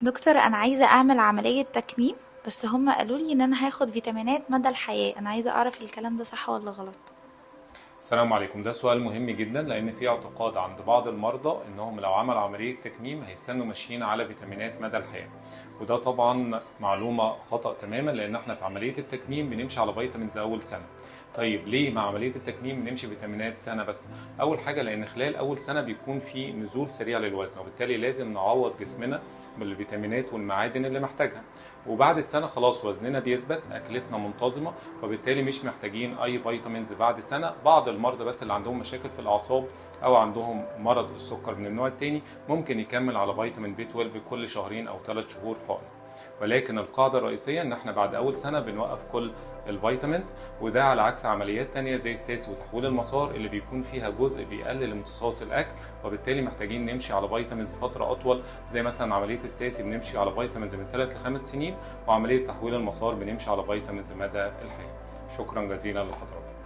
دكتور، انا عايزه اعمل عمليه تكميم. بس هم قالوا لي ان انا هاخد فيتامينات مدى الحياه. انا عايزه اعرف الكلام ده صح ولا غلط؟ السلام عليكم. ده سؤال مهم جدا لأن في اعتقاد عند بعض المرضى إنهم لو عملوا عملية تكميم هيستنوا ماشيين على فيتامينات مدى الحياة. وده طبعا معلومة خطأ تماما، لأن احنا في عملية التكميم بنمشي على فيتامينز أول سنة. طيب ليه مع عملية التكميم بنمشي فيتامينات سنة بس؟ أول حاجة لأن خلال أول سنة بيكون في نزول سريع للوزن، وبالتالي لازم نعوض جسمنا بالفيتامينات والمعادن اللي محتاجها. وبعد السنة خلاص وزننا بيثبت، أكلتنا منتظمة، وبالتالي مش محتاجين أي فيتامينز بعد سنة. بعض المرضى بس اللي عندهم مشاكل في الأعصاب أو عندهم مرض السكر من النوع التاني ممكن يكمل على فيتامين بي 12 كل شهرين أو 3 شهور حقن. ولكن القاعدة الرئيسية إن إحنا بعد أول سنة بنوقف كل الفيتامينز، وده على عكس عمليات تانية زي الساسي وتحويل المسار اللي بيكون فيها جزء بيقلل امتصاص الأكل، وبالتالي محتاجين نمشي على فيتامينز فترة أطول. زي مثلا عملية الساسي بنمشي على فيتامينز من 3 ل 5 سنين، وعملية تحويل المسار بنمشي على فيتامينز مدى الحياة. شكرا جزيلا لحضرتك.